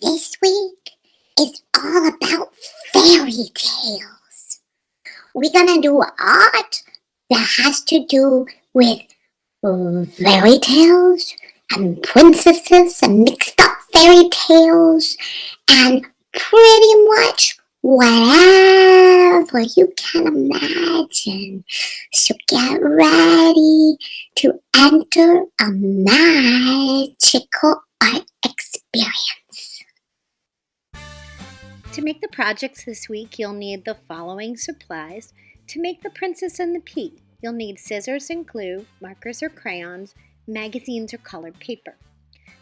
This week is all about fairy tales. We're gonna do art that has to do with fairy tales and princesses and mixed up fairy tales and pretty much whatever you can imagine. So get ready to enter a magical art experience. To make the projects this week, you'll need the following supplies. To make the Princess and the Pea, you'll need scissors and glue, markers or crayons, magazines or colored paper.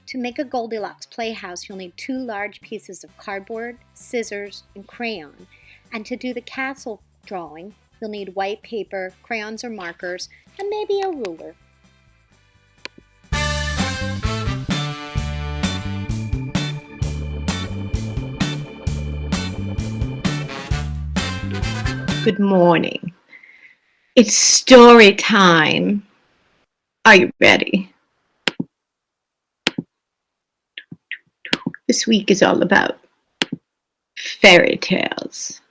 To make a Goldilocks playhouse, you'll need 2 large pieces of cardboard, scissors, and crayon. And to do the castle drawing, you'll need white paper, crayons or markers, and maybe a ruler. Good morning. It's story time. Are you ready? This week is all about fairy tales.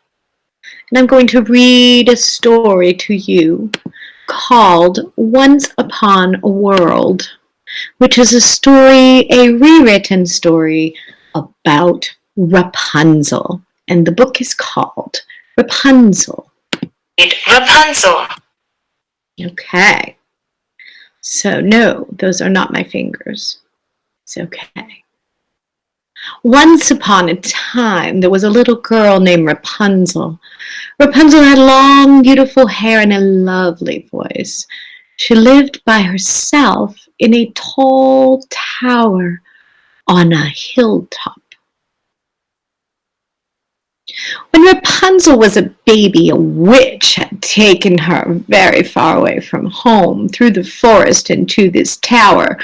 And I'm going to read a story to you called Once Upon a World, which is a rewritten story about Rapunzel. And the book is called Rapunzel. Rapunzel. Okay. So no, those are not my fingers. It's okay. Once upon a time, there was a little girl named Rapunzel. Rapunzel had long, beautiful hair and a lovely voice. She lived by herself in a tall tower on a hilltop. When Rapunzel was a baby, a witch had taken her very far away from home, through the forest and to this tower.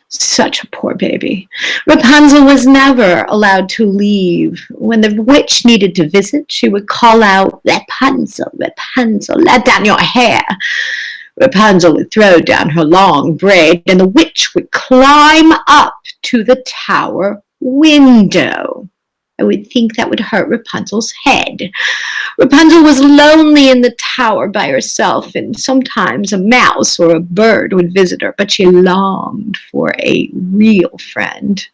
Such a poor baby. Rapunzel was never allowed to leave. When the witch needed to visit, she would call out, "Rapunzel, Rapunzel, let down your hair." Rapunzel would throw down her long braid, and the witch would climb up to the tower window. I would think that would hurt Rapunzel's head. Rapunzel was lonely in the tower by herself, and sometimes a mouse or a bird would visit her, but she longed for a real friend.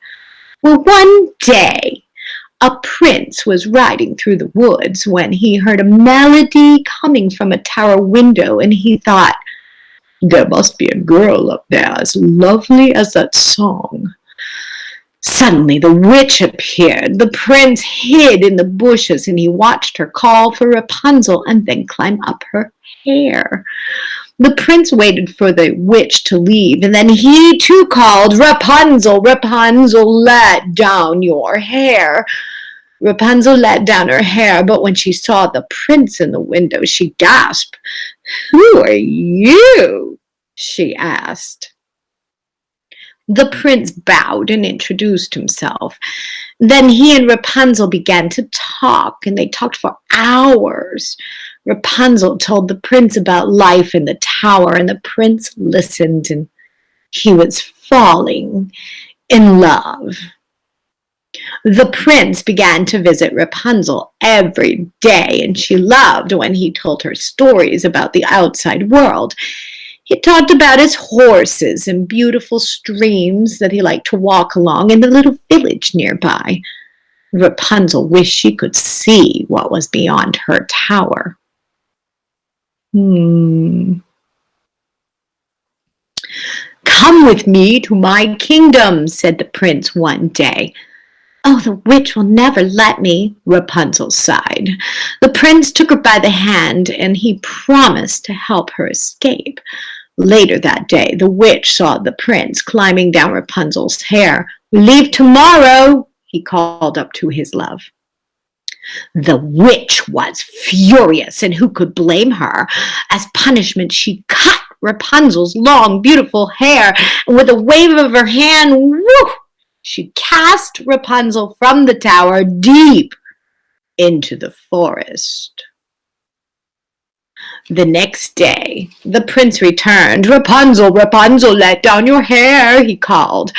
Well, one day, a prince was riding through the woods when he heard a melody coming from a tower window, and he thought, "There must be a girl up there as lovely as that song." Suddenly the witch appeared. The prince hid in the bushes, and he watched her call for Rapunzel and then climb up her hair. The prince waited for the witch to leave, and then he too called, "Rapunzel, Rapunzel, let down your hair." Rapunzel let down her hair, but when she saw the prince in the window, she gasped. "Who are you?" she asked. The prince bowed and introduced himself. Then he and Rapunzel began to talk, and they talked for hours. Rapunzel told the prince about life in the tower, and the prince listened, and he was falling in love. The prince began to visit Rapunzel every day, and she loved when he told her stories about the outside world. He talked about his horses and beautiful streams that he liked to walk along in the little village nearby. Rapunzel wished she could see what was beyond her tower. Come with me to my kingdom, said the prince one day. "Oh, the witch will never let me," Rapunzel sighed. The prince took her by the hand, and he promised to help her escape. Later that day, the witch saw the prince climbing down Rapunzel's hair. "We leave tomorrow," he called up to his love. The witch was furious, and who could blame her? As punishment, she cut Rapunzel's long, beautiful hair, and with a wave of her hand, whoo, she cast Rapunzel from the tower deep into the forest. The next day, the prince returned. "Rapunzel, Rapunzel, let down your hair," he called.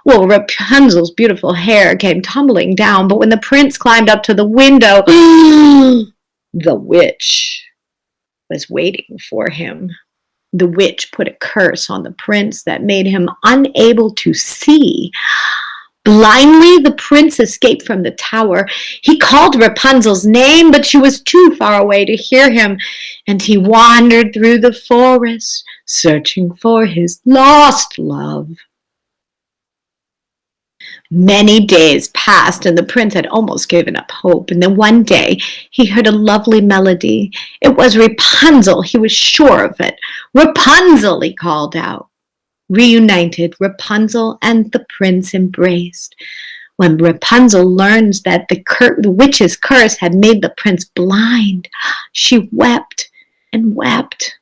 Well, Rapunzel's beautiful hair came tumbling down, but when the prince climbed up to the window, the witch was waiting for him. The witch put a curse on the prince that made him unable to see. Blindly, the prince escaped from the tower. He called Rapunzel's name, but she was too far away to hear him, and he wandered through the forest, searching for his lost love. Many days passed, and the prince had almost given up hope. And then one day, he heard a lovely melody. It was Rapunzel. He was sure of it. "Rapunzel," he called out. Reunited, Rapunzel and the prince embraced. When Rapunzel learned that the witch's curse had made the prince blind, she wept and wept.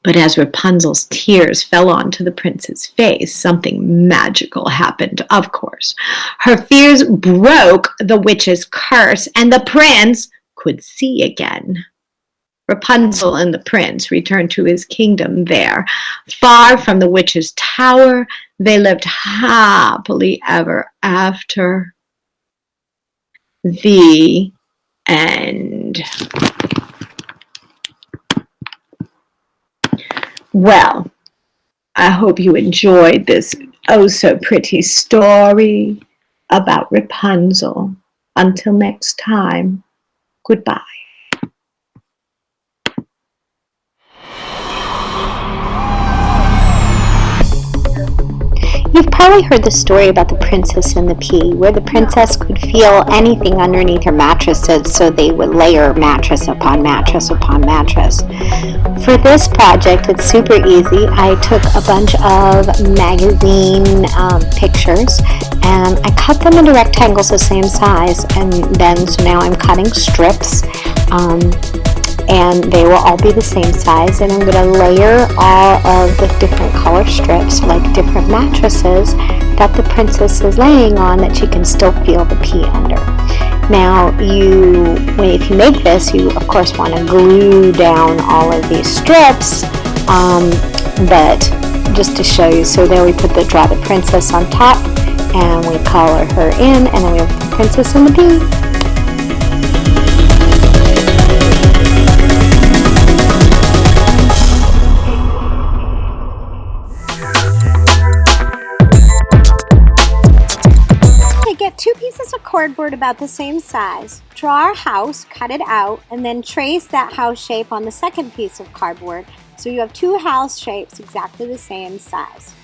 But as Rapunzel's tears fell onto the prince's face, something magical happened, of course. Her fears broke the witch's curse, and the prince could see again. Rapunzel and the prince returned to his kingdom there. Far from the witch's tower, they lived happily ever after. The end. Well, I hope you enjoyed this oh so pretty story about Rapunzel. Until next time, goodbye. You've probably heard the story about the princess and the pea, where the princess could feel anything underneath her mattresses, so they would layer mattress upon mattress upon mattress. For this project, it's super easy. I took a bunch of magazine pictures and I cut them into rectangles the same size, and then so now I'm cutting strips. And they will all be the same size, and I'm going to layer all of the different color strips, like different mattresses that the princess is laying on, that she can still feel the pea under. Now, if you make this, you of course want to glue down all of these strips, but just to show you, so there we draw the princess on top, and we color her in, and then we have the princess and the pea. Get 2 pieces of cardboard about the same size, draw our house, cut it out, and then trace that house shape on the second piece of cardboard, so you have 2 house shapes exactly the same size.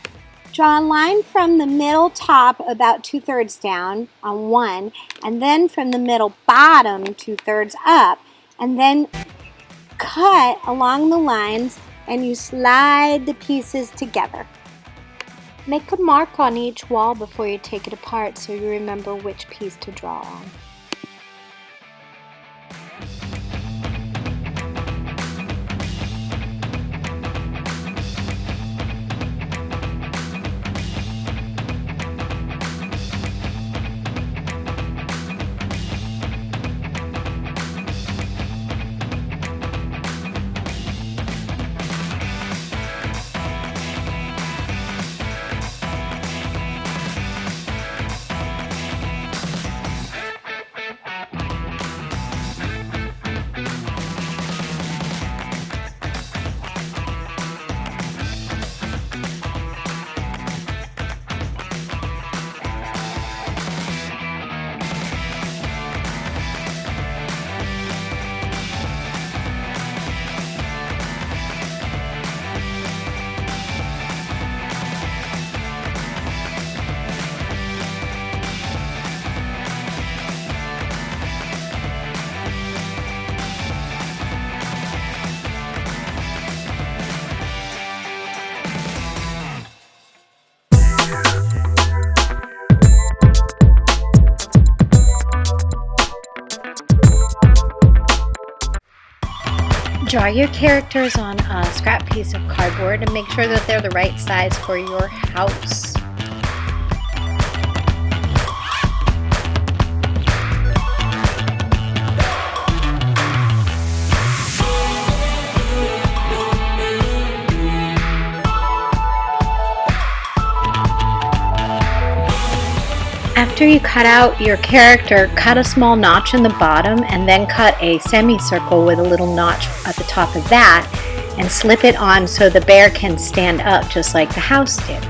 Draw a line from the middle top about 2/3 down on one, and then from the middle bottom 2/3 up, and then cut along the lines, and you slide the pieces together. Make a mark on each wall before you take it apart so you remember which piece to draw on. Draw your characters on a scrap piece of cardboard and make sure that they're the right size for your house. After you cut out your character, cut a small notch in the bottom and then cut a semicircle with a little notch at the top of that and slip it on so the bear can stand up just like the house did.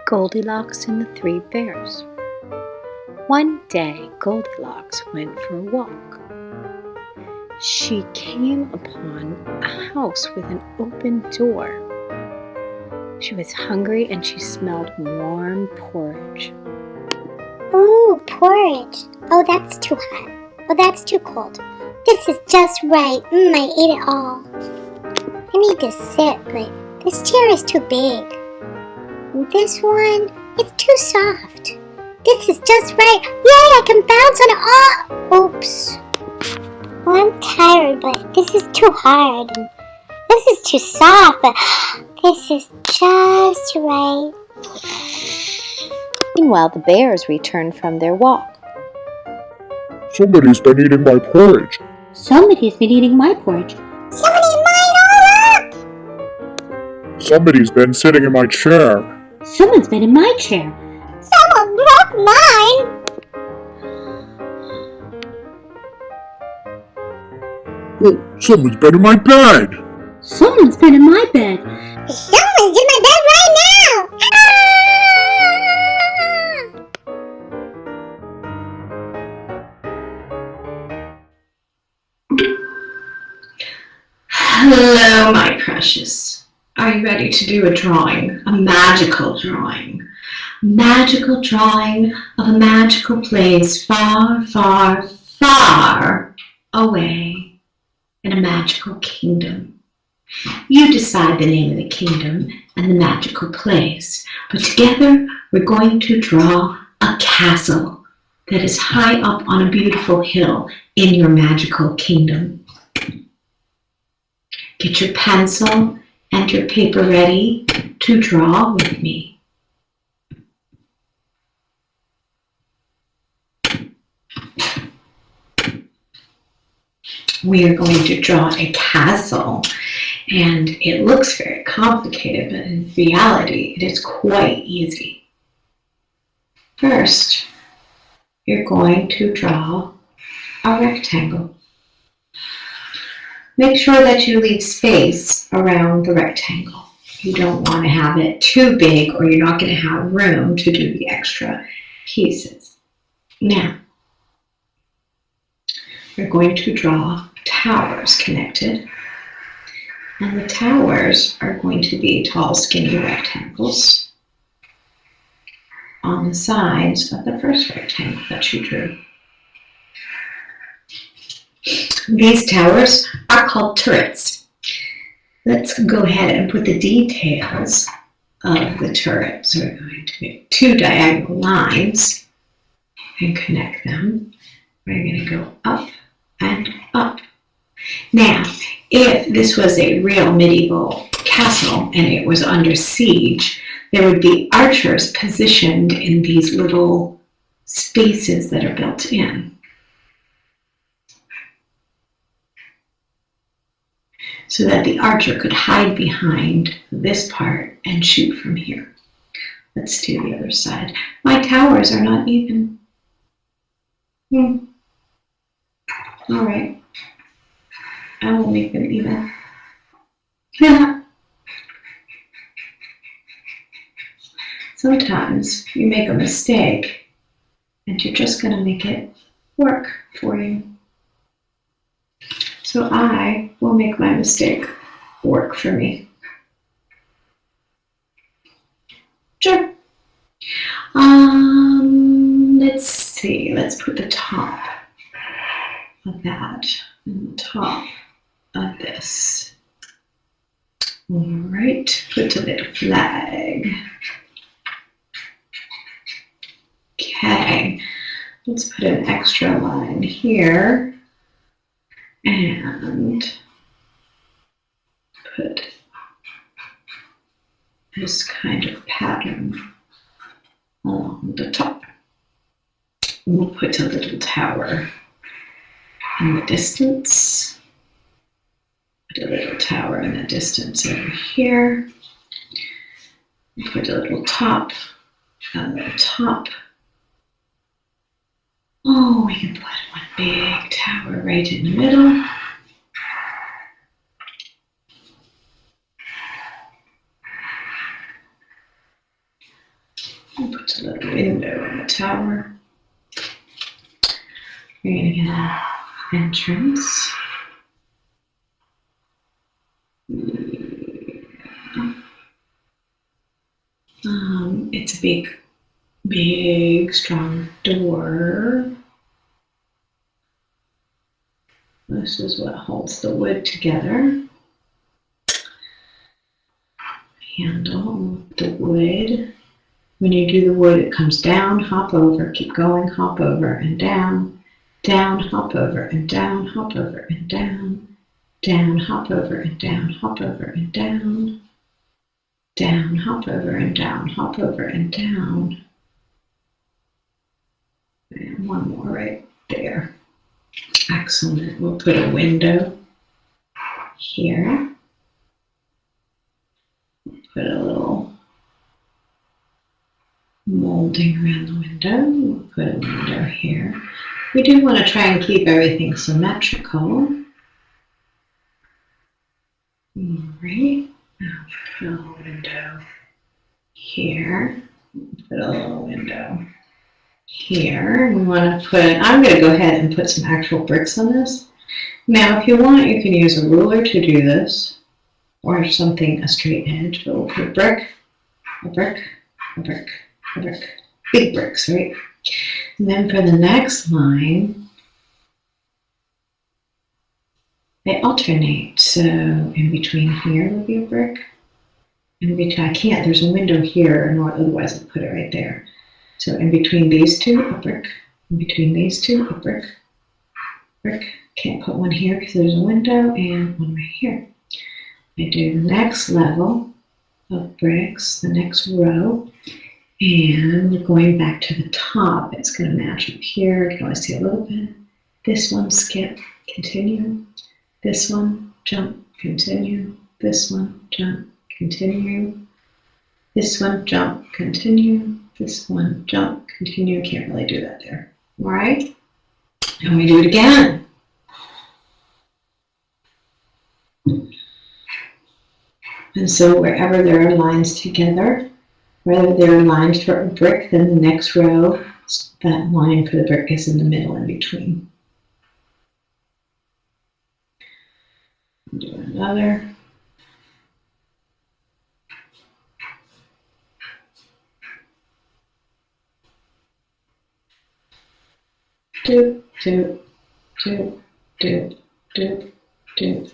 Goldilocks and the Three Bears. One day, Goldilocks went for a walk. She came upon a house with an open door. She was hungry and she smelled warm porridge. Ooh, porridge. Oh, that's too hot. Oh, that's too cold. This is just right. I ate it all. I need to sit, but this chair is too big. This one, it's too soft. This is just right. Yay, I can bounce on it all. Oops. Well, I'm tired, but this is too hard. This is too soft, but this is just right. Meanwhile, the bears returned from their walk. Somebody's been eating my porridge. Somebody's been eating my porridge. Somebody mine all up. Somebody's been sitting in my chair. Someone's been in my chair. Someone broke mine. Oh, someone's been in my bed. Someone's been in my bed. Someone's in my bed right now. Hello, my precious. Are you ready to do a drawing? A magical drawing. Magical drawing of a magical place far, far, far away in a magical kingdom. You decide the name of the kingdom and the magical place, but together we're going to draw a castle that is high up on a beautiful hill in your magical kingdom. Get your pencil and your paper ready to draw with me. We are going to draw a castle, and it looks very complicated, but in reality, it is quite easy. First, you're going to draw a rectangle. Make sure that you leave space around the rectangle. You don't want to have it too big or you're not going to have room to do the extra pieces. Now, we're going to draw towers connected. And the towers are going to be tall, skinny rectangles on the sides of the first rectangle that you drew. These towers are called turrets. Let's go ahead and put the details of the turret. So we're going to make 2 diagonal lines and connect them. We're going to go up and up. Now, if this was a real medieval castle and it was under siege, there would be archers positioned in these little spaces that are built in. So that the archer could hide behind this part and shoot from here. Let's do the other side. My towers are not even. All right. I will make them even. Sometimes you make a mistake and you're just going to make it work for you. So I will make my mistake work for me. Sure. Let's see. Let's put the top of that and the top of this. All right. Put a little flag. Okay. Let's put an extra line here. And put this kind of pattern along the top. We'll put a little tower in the distance. Put a little tower in the distance over here. Put a little top, a little top. Oh, we can put one big tower right in the middle. And put a little window in the tower. We're going to get an entrance. It's a big, strong door. This is what holds the wood together. Handle the wood. When you do the wood, it comes down, hop over, keep going, hop over and down, hop over and down, hop over and down, hop over and down, hop over and down, hop over and down, hop over and down. And one more right there. Excellent. We'll put a window here. We'll put a little molding around the window. We'll put a window here. We do want to try and keep everything symmetrical. All right. Now put a little window here. Put a little window here. We want to put, I'm going to go ahead and put some actual bricks on this. Now, if you want, you can use a ruler to do this, or something, a straight edge, but we'll put a brick, a brick, a brick, a brick. Big bricks, right? And then for the next line, they alternate. So in between here would be a brick. In between, I can't, there's a window here, or otherwise I'll put it right there. So in between these two, a brick. In between these two, a brick. Brick. Can't put one here because there's a window, and one right here. I do the next level of bricks, the next row, and we're going back to the top. It's going to match up here. You can always see a little bit. This one, skip, continue. This one, jump, continue. This one, jump, continue. This one, jump, continue. This one, jump, continue. Can't really do that there. All right? And we do it again. And so wherever there are lines together, whether there are lines for a brick, then the next row That line for the brick is in the middle in between. Do another. Doop, doop, doop, doop, doop, doop.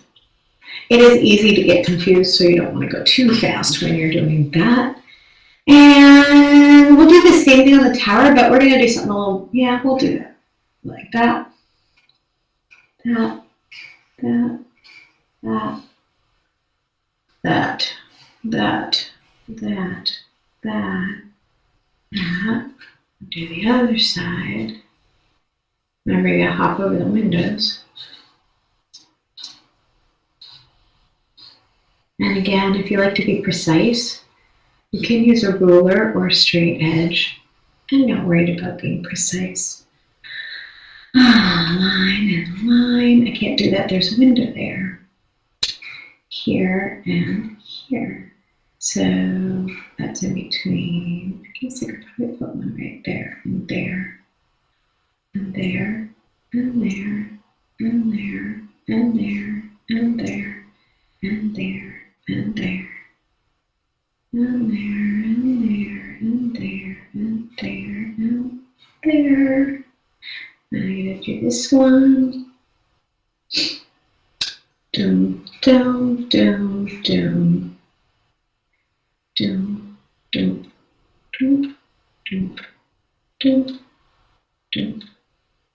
It is easy to get confused, so you don't want to go too fast when you're doing that. And we'll do the same thing on the tower, but we're going to do something a little, yeah, we'll do that. Like that, that, that, that, that, that, that, that, that. Do the other side. Remember, you gotta hop over the windows. And again, if you like to be precise, you can use a ruler or a straight edge. I'm not worried about being precise. Line and line. I can't do that. There's a window there. Here and here. So that's in between. I guess I could probably put one right there and there. And there, and there, and there, and there, and there, and there, and there, and there, and there, and there, and there, and there. Now I'm gonna do this one. Doom, doom, doom, doom, doom, doom, doom, doom, doom, doom.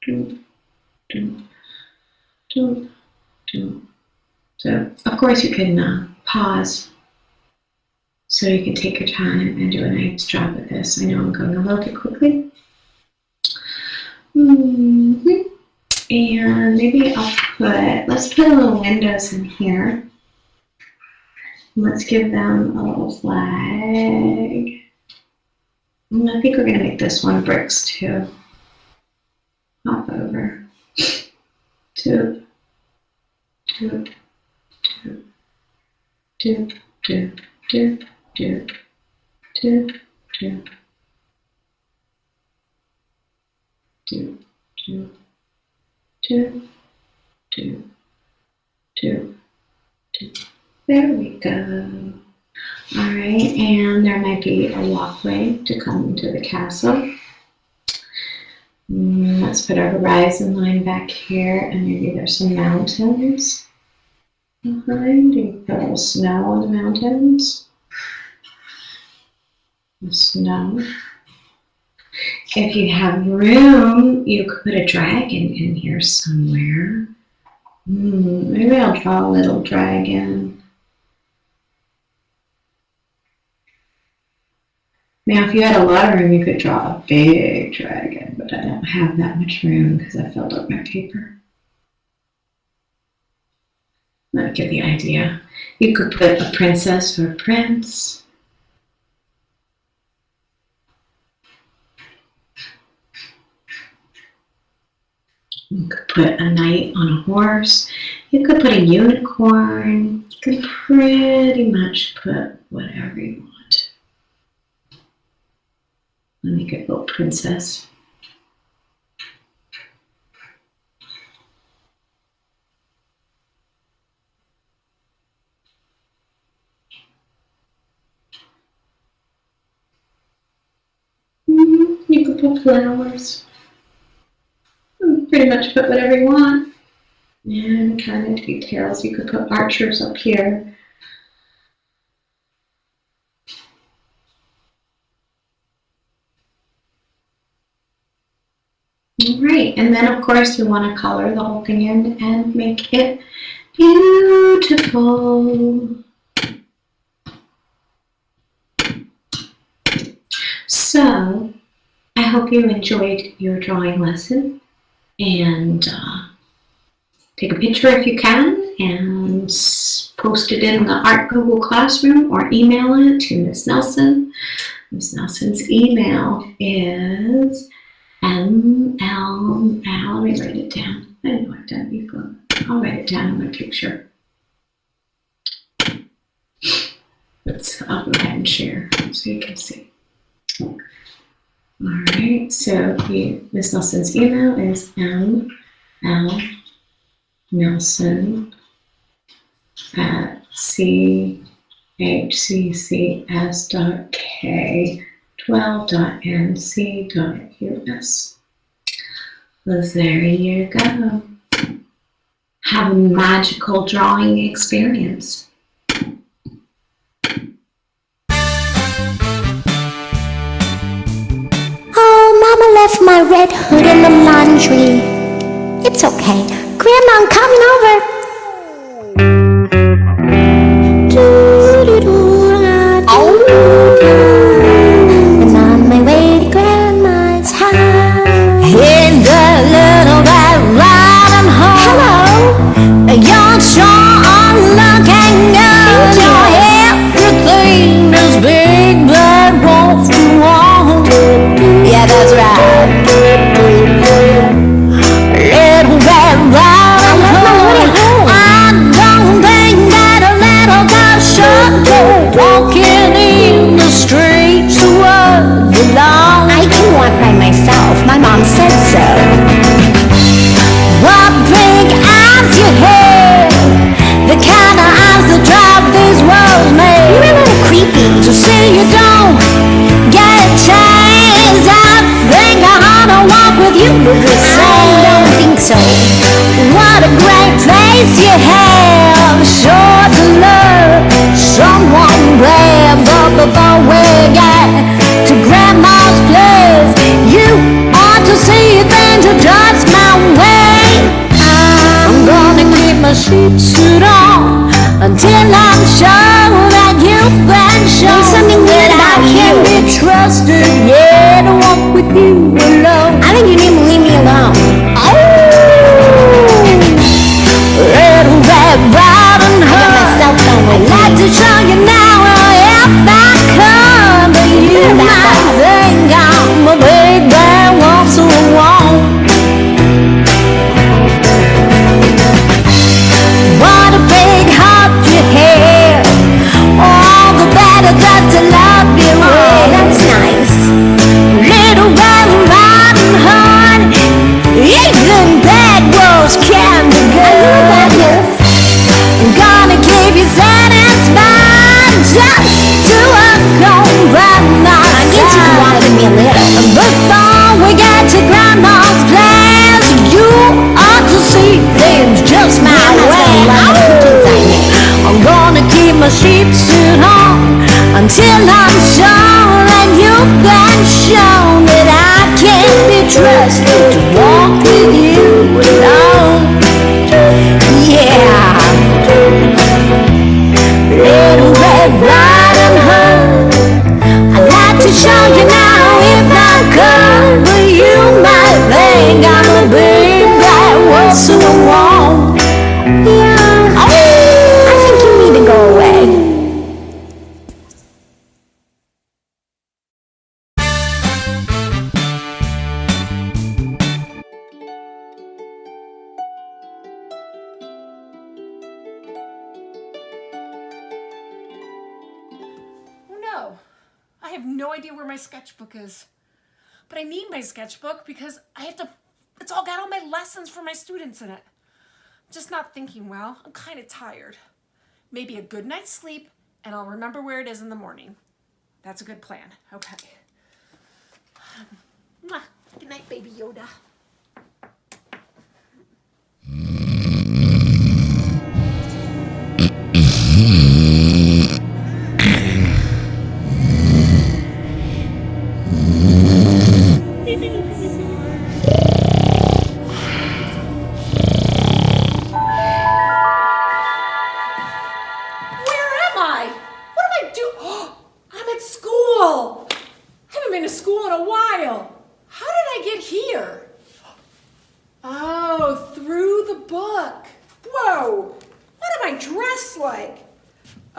Doop, doop, doop, doop. So, of course, you can pause so you can take your time and do a nice job of this. I know I'm going a little bit quickly. And maybe let's put a little windows in here. Let's give them a little flag. And I think we're going to make this one bricks too. Hop over. Doop, doop, doop, doop, doop, doop, doop, doop, doop, doop, doop, doop, doop, doop, doop. There we go. All right, and there might be a walkway to come into the castle. Let's put our horizon line back here, and maybe there's some mountains behind. You can put a little snow on the mountains. The snow. If you have room, you could put a dragon in here somewhere. Maybe I'll draw a little dragon. Now, if you had a lot of room, you could draw a big dragon, but I don't have that much room because I filled up my paper. That'll give the idea. You could put a princess or a prince. You could put a knight on a horse. You could put a unicorn. You could pretty much put whatever you want. Let me get a little princess. You could put flowers. Pretty much put whatever you want. And kind of details. You could put archers up here. Right, and then of course you want to color the whole thing in and make it beautiful. So, I hope you enjoyed your drawing lesson, and take a picture if you can and post it in the Art Google Classroom or email it to Miss Nelson. Miss Nelson's email is let me write it down. I know I've done it before. I'll write it down in my picture. I'll go ahead and share so you can see. All right, so Miss Nelson's email is mlm@chccs.k12.nc.us. Well, there you go. Have a magical drawing experience. Oh, Mama left my red hood in the laundry. It's okay. Grandma, I'm coming over. I'm on my way to Grandma's house. In the little red riding hood. Hello. You're sure looking good. Your everything is big black rolls from home. Yeah, that's right. Little red riding hood. I don't think that a little girl should go walking in the streets of words alone. I can walk by myself. My mom said so. What big eyes you have, the kind of eyes that drive these worlds made. You're a little creepy. To see you don't get a chance. I think I ought to walk with you. I don't think so. What a great face you have. Sure to love someone there. But before we get to Grandma's place, you ought to see things are just my way. I'm gonna keep my sheep suit on until I'm sure that you've been shown something that I can be trusted. Yeah, to walk with you alone. I think you need to leave me alone. Oh, little red riding hood. I got my cell phone with me. I'd like to show you now if I could, but you might think I'm a big bad wolf, so I won't. What a big heart you have. All the better just to love you. Oh, that's nice. Little red riding hood. Even bad wolves can be good. I know about this. I'm gonna keep you satisfied just to go Grandma's. I guess you wanted me a little. Before we get to Grandma's place, you ought to see things just my way. I'm gonna keep my sheep suit on until I'm sure that you've been shown that I can be trusted to walk with you alone. Yeah. Little red riding hood. I'd like to show you now if I could, but you might think I'm a big bad wolf, so I won't. Yeah. Oh, I think you need to go away. Oh no, I have no idea where my sketchbook is. But I need my sketchbook because it's all got all my lessons for my students in it. I'm just not thinking well. I'm kind of tired. Maybe a good night's sleep and I'll remember where it is in the morning. That's a good plan. Okay. Good night, baby Yoda.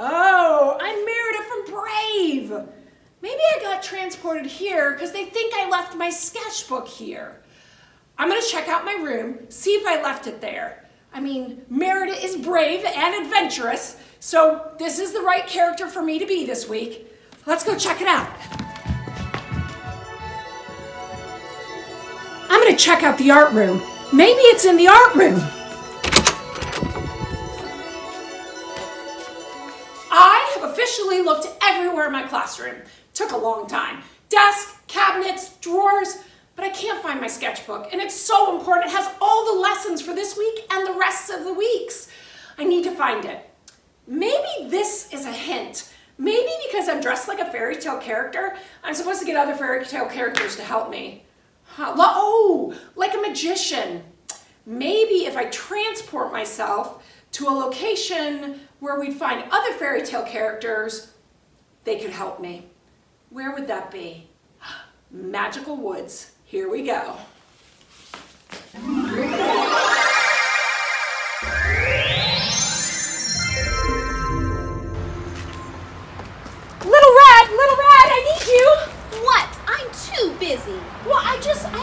Oh, I'm Meredith from Brave. Maybe I got transported here because they think I left my sketchbook here. I'm gonna check out my room, see if I left it there. I mean, Meredith is brave and adventurous, so this is the right character for me to be this week. Let's go check it out. gonna check out the art room. Maybe it's in the art room. I have officially looked everywhere in my classroom. Took a long time. Desk, cabinets, drawers, but I can't find my sketchbook. And it's so important. It has all the lessons for this week and the rest of the weeks. I need to find it. Maybe this is a hint. Maybe because I'm dressed like a fairy tale character, I'm supposed to get other fairy tale characters to help me. Oh, like a magician. Maybe if I transport myself to a location where we'd find other fairy tale characters, they could help me. Where would that be? Magical woods. Here we go. Little Red, I need you. What? I'm too busy. Well, I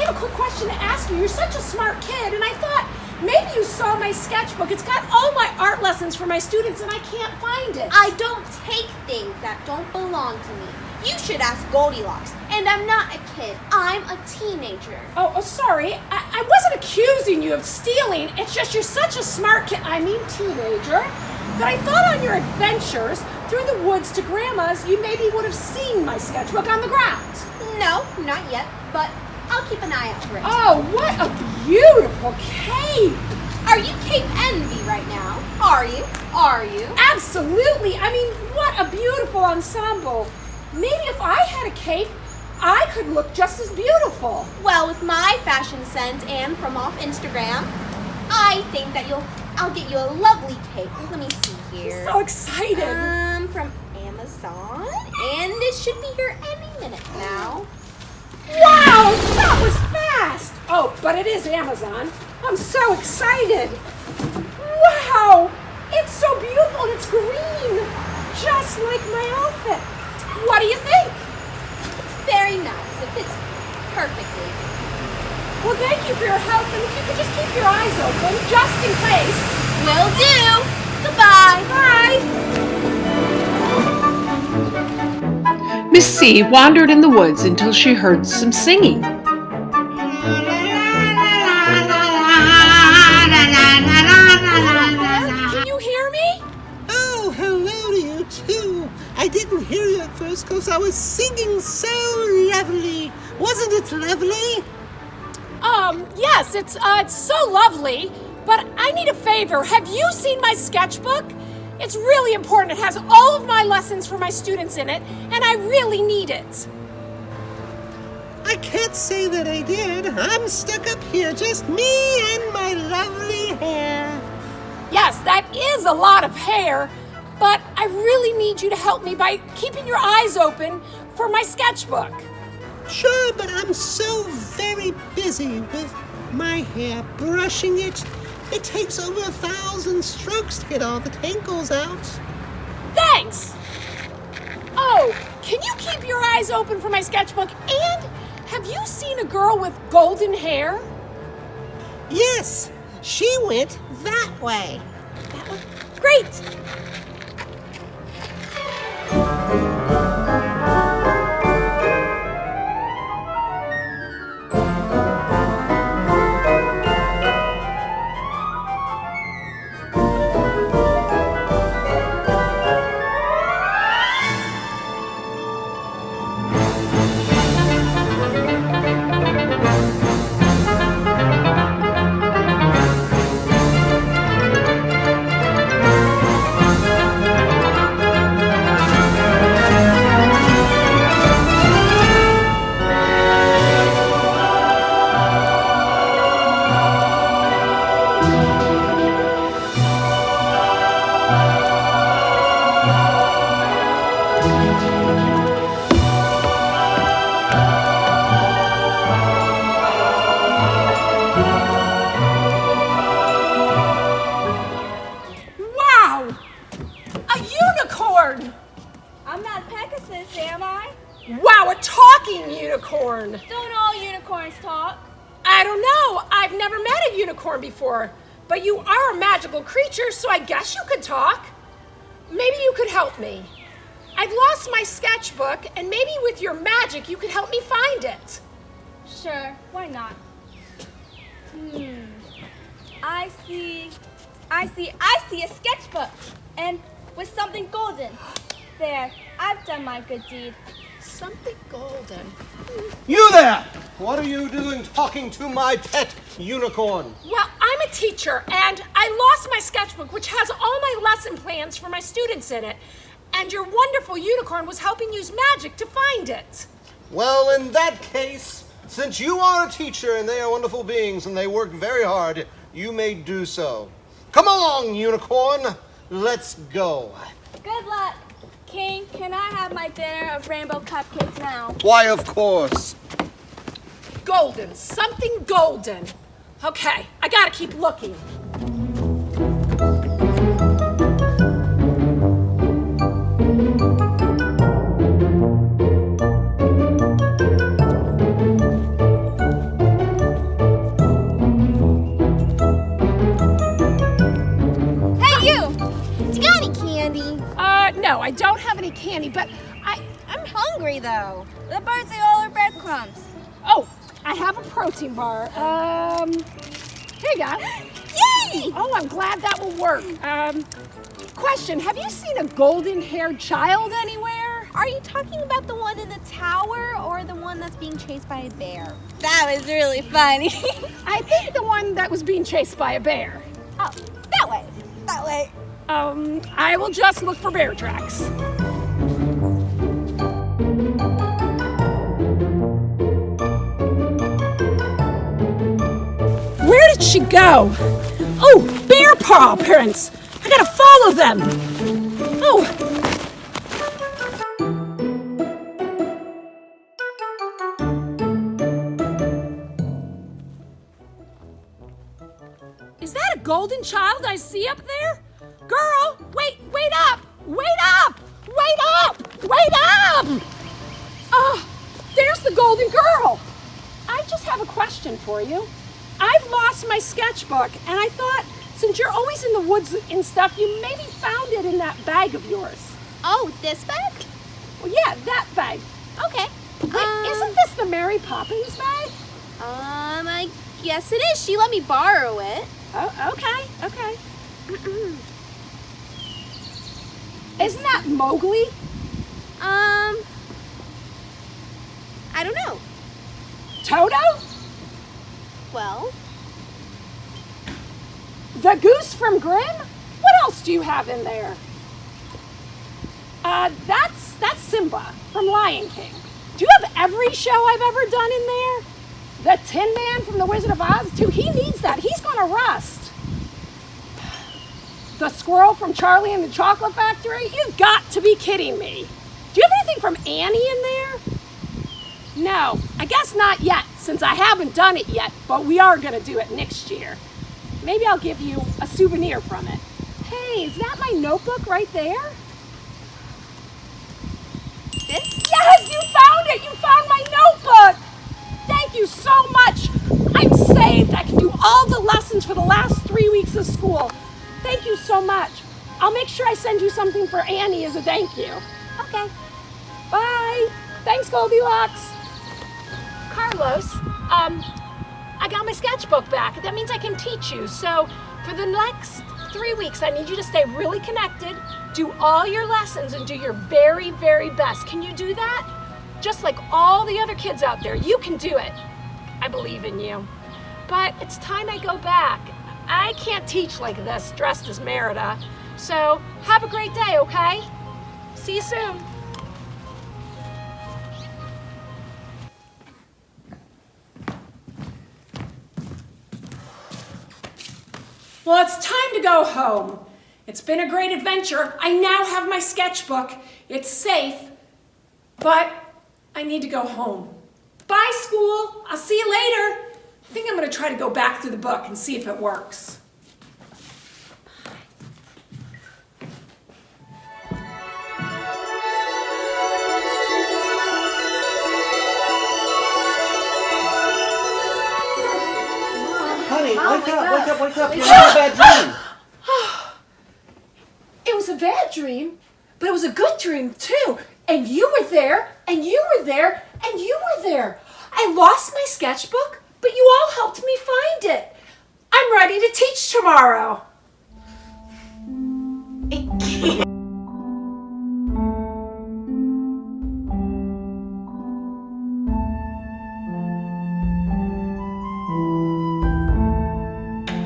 have a quick question to ask you. You're such a smart kid, and I thought maybe you saw my sketchbook. It's got all my art lessons for my students, and I can't find it. I don't take things that don't belong to me. You should ask Goldilocks. And I'm not a kid. I'm a teenager. Oh, sorry. I wasn't accusing you of stealing. It's just you're such a smart kid, teenager, that I thought on your adventures through the woods to Grandma's, you maybe would have seen my sketchbook on the ground. No, not yet, but I'll keep an eye out for it. Oh, what a beautiful cape! Are you Cape Envy right now? Are you? Absolutely! What a beautiful ensemble! Maybe if I had a cape, I could look just as beautiful. Well, with my fashion sense and from off Instagram, I think that I'll get you a lovely cape. Let me see here. I'm so excited. From Amazon, and it should be here any minute now. Wow, that was fast. Oh, but it is Amazon. I'm so excited. Wow, it's so beautiful and it's green, just like my outfit. What do you think? It's very nice. It fits perfectly. Well, thank you for your help, and if you could just keep your eyes open, just in case. Will do. Goodbye. Bye. Miss C wandered in the woods until she heard some singing. Can you hear me? Oh, hello to you too. I didn't hear you at first because I was singing so lovely. Wasn't it lovely? Yes, it's so lovely, but I need a favor. Have you seen my sketchbook? It's really important. It has all of my lessons for my students in it, and I really need it. I can't say that I did. I'm stuck up here, just me and my lovely hair. Yes, that is a lot of hair, but I really need you to help me by keeping your eyes open for my sketchbook. Sure, but I'm so very busy with my hair, brushing it. It takes over 1,000 strokes to get all the tangles out. Thanks! Oh, can you keep your eyes open for my sketchbook? And have you seen a girl with golden hair? Yes, she went that way. That one? Great! Wow, a talking unicorn! Don't all unicorns talk? I don't know. I've never met a unicorn before. But you are a magical creature, so I guess you could talk. Maybe you could help me. I've lost my sketchbook, and maybe with your magic you could help me find it. Sure, why not? I see a sketchbook, and with something golden. There, I've done my good deed. Something golden. You there! What are you doing talking to my pet unicorn? Well, I'm a teacher, and I lost my sketchbook, which has all my lesson plans for my students in it. And your wonderful unicorn was helping use magic to find it. Well, in that case, since you are a teacher and they are wonderful beings and they work very hard, you may do so. Come along, unicorn. Let's go. Good luck. King, can I have my dinner of rainbow cupcakes now? Why, of course. Golden. Something golden. Okay, I gotta keep looking. Hey, you! Do you got any candy? No, I don't have any candy, but I'm hungry, though. The birds ate all our breadcrumbs. Oh, I have a protein bar. Here you go. Yay! Oh, I'm glad that will work. Question, have you seen a golden-haired child anywhere? Are you talking about the one in the tower or the one that's being chased by a bear? That was really funny. I think the one that was being chased by a bear. Oh, that way. That way. I will just look for bear tracks. Where did she go? Oh, bear paw prints! I gotta follow them! Oh! Is that a golden child I see up there? Girl, wait up! Wait up! Wait up! Wait up! There's the golden girl! I just have a question for you. I've lost my sketchbook, and I thought, since you're always in the woods and stuff, you maybe found it in that bag of yours. Oh, this bag? Well, yeah, that bag. Okay. Wait, isn't this the Mary Poppins bag? I guess it is. She let me borrow it. Oh, okay. Isn't that Mowgli? I don't know. Toto? Well, The goose from Grimm? What else do you have in there? That's Simba from Lion King. Do you have every show I've ever done in there? The Tin Man from The Wizard of Oz, too. He needs that. He's gonna rust. The squirrel from Charlie and the Chocolate Factory? You've got to be kidding me. Do you have anything from Annie in there? No, I guess not yet, since I haven't done it yet, but we are gonna do it next year. Maybe I'll give you a souvenir from it. Hey, is that my notebook right there? this? Yes, you found it! You found my notebook! Thank you so much! I'm saved! I can do all the lessons for the last 3 weeks of school. Thank you so much. I'll make sure I send you something for Annie as a thank you. Okay. Bye! Thanks, Goldilocks! Carlos, I got my sketchbook back. That means I can teach you. So for the next 3 weeks, I need you to stay really connected, do all your lessons, and do your very, very best. Can you do that? Just like all the other kids out there, you can do it. I believe in you. But it's time I go back. I can't teach like this, dressed as Merida. So have a great day, okay? See you soon. Well, it's time to go home. It's been a great adventure. I now have my sketchbook. It's safe, but I need to go home. Bye, school. I'll see you later. I think I'm going to try to go back through the book and see if it works. Honey, wake up. You're having a bad dream. It was a bad dream, but it was a good dream too. And you were there, and you were there, and you were there. I lost my sketchbook, but But you all helped me find it. I'm ready to teach tomorrow. It can't